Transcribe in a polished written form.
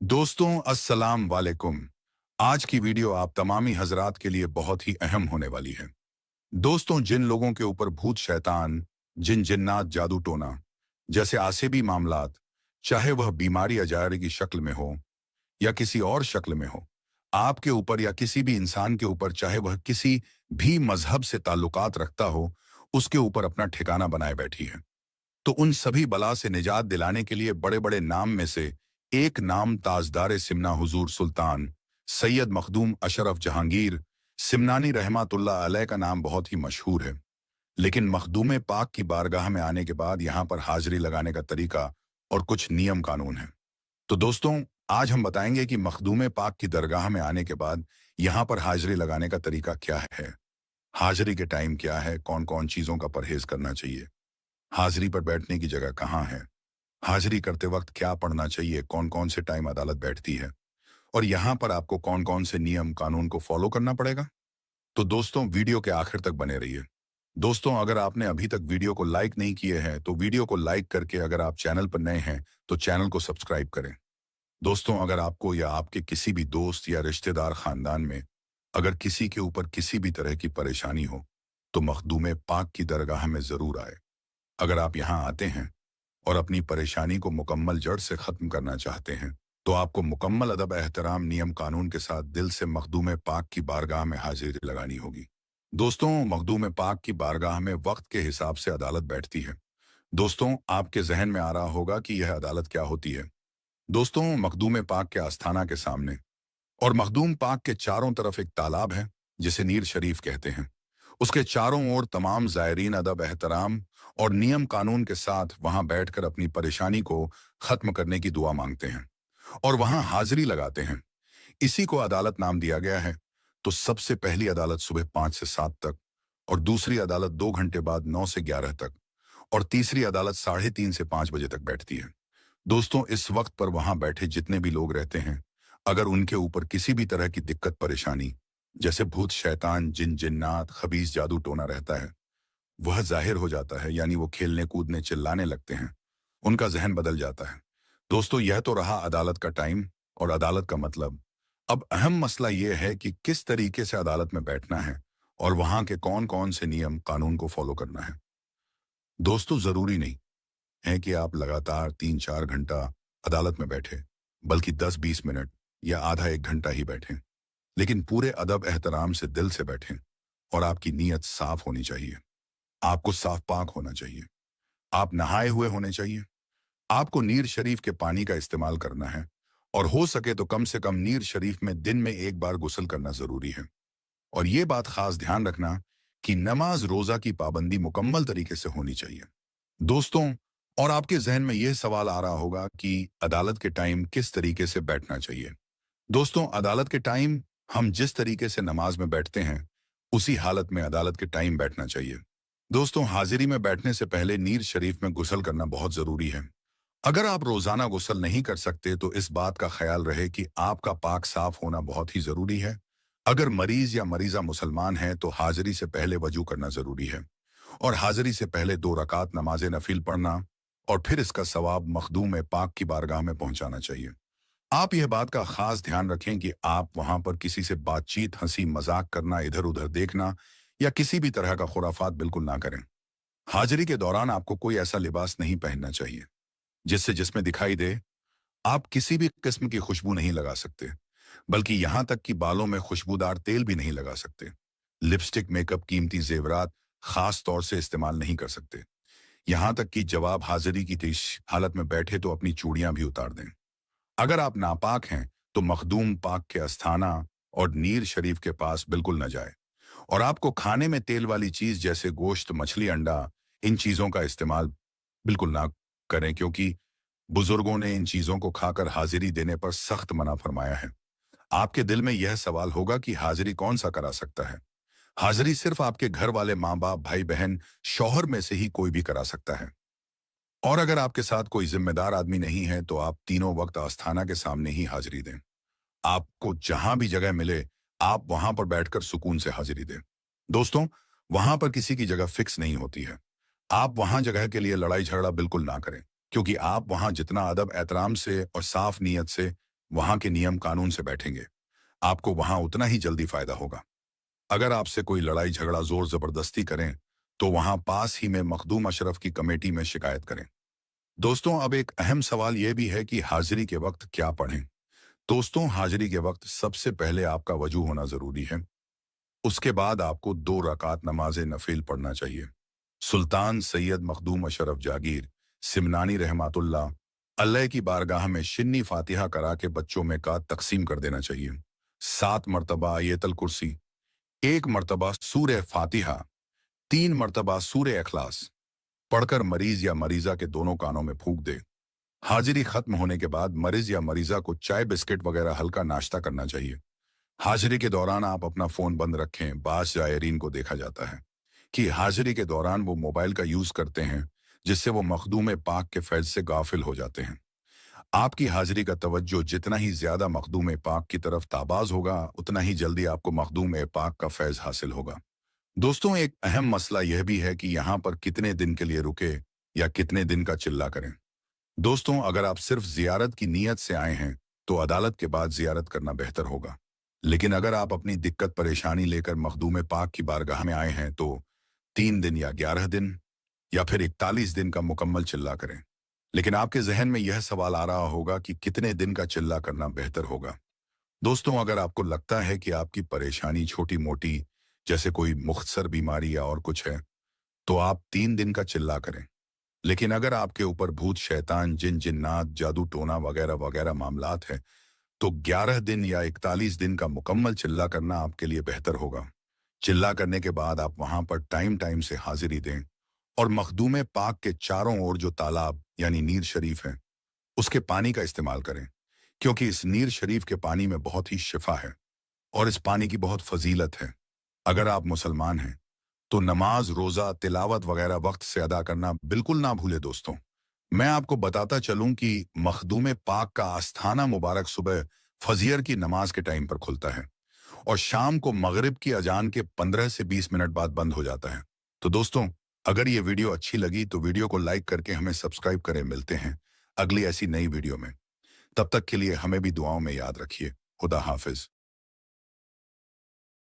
दोस्तों अस्सलाम वालेकुम। आज की वीडियो आप तमामी हजरात के लिए बहुत ही अहम होने वाली है। दोस्तों, जिन लोगों के ऊपर भूत शैतान, जिन जिन्नात जादू टोना जैसे आसेबी मामलात, चाहे वह बीमारी अजायरी की शक्ल में हो या किसी और शक्ल में हो, आपके ऊपर या किसी भी इंसान के ऊपर, चाहे वह किसी भी मजहब से ताल्लुकात रखता हो, उसके ऊपर अपना ठिकाना बनाए बैठी है। तो उन सभी बला से निजात दिलाने के लिए बड़े बड़े नाम में से एक नाम ताजदार सिमना हुजूर सुल्तान सैयद मखदूम अशरफ जहांगीर सिमनानी रहमातुल्लाह अलैह का नाम बहुत ही मशहूर है। लेकिन मखदूम पाक की बारगाह में आने के बाद यहाँ पर हाजिरी लगाने का तरीका और कुछ नियम कानून है। तो दोस्तों, आज हम बताएंगे कि मखदूम पाक की दरगाह में आने के बाद यहाँ पर हाजिरी लगाने का तरीका क्या है, हाजिरी के टाइम क्या है, कौन कौन चीज़ों का परहेज करना चाहिए, हाजिरी पर बैठने की जगह कहाँ है, हाजिरी करते वक्त क्या पढ़ना चाहिए, कौन कौन से टाइम अदालत बैठती है, और यहाँ पर आपको कौन कौन से नियम कानून को फॉलो करना पड़ेगा। तो दोस्तों, वीडियो के आखिर तक बने रहिए। दोस्तों, अगर आपने अभी तक वीडियो को लाइक नहीं किए हैं तो वीडियो को लाइक करके, अगर आप चैनल पर नए हैं तो चैनल को सब्सक्राइब करें। दोस्तों, अगर आपको या आपके किसी भी दोस्त या रिश्तेदार खानदान में अगर किसी के ऊपर किसी भी तरह की परेशानी हो तो मखदूम पाक की दरगाह में जरूर आए। अगर आप यहाँ आते हैं और अपनी परेशानी को मुकम्मल जड़ से ख़त्म करना चाहते हैं तो आपको मुकम्मल अदब एहतराम नियम कानून के साथ दिल से मखदूम पाक की बारगाह में हाजिरी लगानी होगी। दोस्तों, मखदूम पाक की बारगाह में वक्त के हिसाब से अदालत बैठती है। दोस्तों, आपके जहन में आ रहा होगा कि यह अदालत क्या होती है। दोस्तों, मखदूम पाक के आस्थाना के सामने और मखदूम पाक के चारों तरफ एक तालाब है जिसे नीर शरीफ कहते हैं। उसके चारों ओर तमाम ज़ायरीन अदब एहतराम और नियम कानून के साथ वहां बैठकर अपनी परेशानी को खत्म करने की दुआ मांगते हैं और वहां हाजिरी लगाते हैं। इसी को अदालत नाम दिया गया है। तो सबसे पहली अदालत सुबह 5 से 7 तक, और दूसरी अदालत 2 घंटे बाद 9 से 11 तक, और तीसरी अदालत 3:30 से 5 बजे तक बैठती है। दोस्तों, इस वक्त पर वहां बैठे जितने भी लोग रहते हैं, अगर उनके ऊपर किसी भी तरह की दिक्कत परेशानी जैसे भूत शैतान, जिन जिन्नात, खबीस जादू टोना रहता है, वह जाहिर हो जाता है, यानी वो खेलने कूदने चिल्लाने लगते हैं, उनका जहन बदल जाता है। दोस्तों, यह तो रहा अदालत का टाइम और अदालत का मतलब। अब अहम मसला यह है कि किस तरीके से अदालत में बैठना है और वहां के कौन कौन से नियम कानून को फॉलो करना है। दोस्तों, जरूरी नहीं है कि आप लगातार 3-4 घंटा अदालत में बैठे, बल्कि 10-20 मिनट या आधा 1 घंटा ही बैठें, लेकिन पूरे अदब एहतराम से दिल से बैठें और आपकी नीयत साफ होनी चाहिए। आपको साफ पाक होना चाहिए। आप नहाए हुए होने चाहिए। आपको नीर शरीफ के पानी का इस्तेमाल करना है और हो सके तो कम से कम नीर शरीफ में दिन में 1 बार गुस्ल करना जरूरी है। और ये बात खास ध्यान रखना कि नमाज रोजा की पाबंदी मुकम्मल तरीके से होनी चाहिए। दोस्तों, और आपके जहन में यह सवाल आ रहा होगा कि अदालत के टाइम किस तरीके से बैठना चाहिए। दोस्तों, अदालत के टाइम हम जिस तरीके से नमाज में बैठते हैं उसी हालत में अदालत के टाइम बैठना चाहिए। दोस्तों, हाजिरी में बैठने से पहले नीर शरीफ में गुस्ल करना बहुत जरूरी है। अगर आप रोजाना गुस्ल नहीं कर सकते तो इस बात का ख्याल रहे कि आपका पाक साफ होना बहुत ही जरूरी है। अगर मरीज या मरीजा मुसलमान है तो हाजिरी से पहले वजू करना जरूरी है और हाजिरी से पहले 2 रकात नमाज नफिल पढ़ना और फिर इसका सवाब मखदूम पाक की बारगाह में पहुंचाना चाहिए। आप यह बात का खास ध्यान रखें कि आप वहां पर किसी से बातचीत, हंसी मजाक करना, इधर उधर देखना या किसी भी तरह का खुराफात बिल्कुल ना करें। हाजिरी के दौरान आपको कोई ऐसा लिबास नहीं पहनना चाहिए जिससे जिसमें दिखाई दे। आप किसी भी किस्म की खुशबू नहीं लगा सकते, बल्कि यहां तक कि बालों में खुशबूदार तेल भी नहीं लगा सकते। लिपस्टिक, मेकअप, कीमती जेवरात खास तौर से इस्तेमाल नहीं कर सकते। यहां तक कि जब आप हाजिरी की तीस हालत में बैठे तो अपनी चूड़ियां भी उतार दें। अगर आप नापाक हैं तो मखदूम पाक के अस्थाना और नीर शरीफ के पास बिल्कुल न जाए। और आपको खाने में तेल वाली चीज जैसे गोश्त, मछली, अंडा, इन चीजों का इस्तेमाल बिल्कुल ना करें, क्योंकि बुजुर्गों ने इन चीजों को खाकर हाजिरी देने पर सख्त मना फरमाया है। आपके दिल में यह सवाल होगा कि हाजिरी कौन सा करा सकता है। हाजिरी सिर्फ आपके घर वाले माँ बाप, भाई बहन, शौहर में से ही कोई भी करा सकता है। और अगर आपके साथ कोई जिम्मेदार आदमी नहीं है तो आप तीनों वक्त आस्थाना के सामने ही हाजिरी दें। आपको जहां भी जगह मिले आप वहां पर बैठकर सुकून से हाजिरी दें। दोस्तों, वहां पर किसी की जगह फिक्स नहीं होती है। आप वहां जगह के लिए लड़ाई झगड़ा बिल्कुल ना करें, क्योंकि आप वहां जितना अदब एहतराम से और साफ नीयत से वहां के नियम कानून से बैठेंगे, आपको वहां उतना ही जल्दी फायदा होगा। अगर आपसे कोई लड़ाई झगड़ा जोर जबरदस्ती करें, तो वहां पास ही में मखदूम अशरफ की कमेटी में शिकायत करें। दोस्तों, अब एक अहम सवाल यह भी है कि हाजिरी के वक्त क्या पढ़ें। दोस्तों, हाजिरी के वक्त सबसे पहले आपका वजू होना जरूरी है। उसके बाद आपको 2 रकात नमाज नफिल पढ़ना चाहिए। सुल्तान सैयद मखदूम अशरफ जागीर सिमनानी रहमातुल्लाह अल्लाह की बारगाह में शिन्नी फातिहा करा के बच्चों में का तकसीम कर देना चाहिए। 7 मरतबा आयतल कुर्सी, 1 मरतबा सूरह फातिहा, 3 मरतबा सूरह अखलास पढ़कर मरीज या मरीजा के दोनों कानों में फूंक दे। हाजिरी खत्म होने के बाद मरीज या मरीजा को चाय बिस्किट वगैरह हल्का नाश्ता करना चाहिए। हाजिरी के दौरान आप अपना फोन बंद रखें। बास जायरीन को देखा जाता है कि हाजिरी के दौरान वो मोबाइल का यूज करते हैं, जिससे वो मखदूम पाक के फैज से गाफिल हो जाते हैं। आपकी हाजिरी का तवज्जो जितना ही ज्यादा मखदूम पाक की तरफ ताबाज होगा, उतना ही जल्दी आपको मखदूम पाक का फैज हासिल होगा। दोस्तों, एक अहम मसला यह भी है कि यहाँ पर कितने दिन के लिए रुके या कितने दिन का चिल्ला करें। दोस्तों, अगर आप सिर्फ जियारत की नीयत से आए हैं, तो अदालत के बाद जियारत करना बेहतर होगा। लेकिन अगर आप अपनी दिक्कत परेशानी लेकर मखदूम पाक की बारगाह में आए हैं, तो 3 दिन या 11 दिन या फिर 41 दिन का मुकम्मल चिल्ला करें। लेकिन आपके जहन में यह सवाल आ रहा होगा कि कितने दिन का चिल्ला करना बेहतर होगा। दोस्तों, अगर आपको लगता है कि आपकी परेशानी छोटी मोटी, जैसे कोई मुख्तसर बीमारी या और कुछ है, तो आप 3 दिन का चिल्ला करें। लेकिन अगर आपके ऊपर भूत शैतान जिन जिन्नात जादू टोना वगैरह वगैरह मामलात है, तो 11 दिन या 41 दिन का मुकम्मल चिल्ला करना आपके लिए बेहतर होगा। चिल्ला करने के बाद आप वहां पर टाइम टाइम से हाजिरी दें और मखदूम पाक के चारों ओर जो तालाब यानी नीर शरीफ है, उसके पानी का इस्तेमाल करें, क्योंकि इस नीर शरीफ के पानी में बहुत ही शिफा है और इस पानी की बहुत फजीलत है। अगर आप मुसलमान हैं, तो नमाज रोजा तिलावत वगैरह वक्त से अदा करना बिल्कुल ना भूले। दोस्तों, मैं आपको बताता चलूं कि मखदूम पाक का आस्थाना मुबारक सुबह फजर की नमाज के टाइम पर खुलता है और शाम को मगरिब की अजान के 15 से 20 मिनट बाद बंद हो जाता है। तो दोस्तों, अगर ये वीडियो अच्छी लगी तो वीडियो को लाइक करके हमें सब्सक्राइब करें। मिलते हैं अगली ऐसी नई वीडियो में। तब तक के लिए हमें भी दुआओं में याद रखिए। खुदा हाफिज।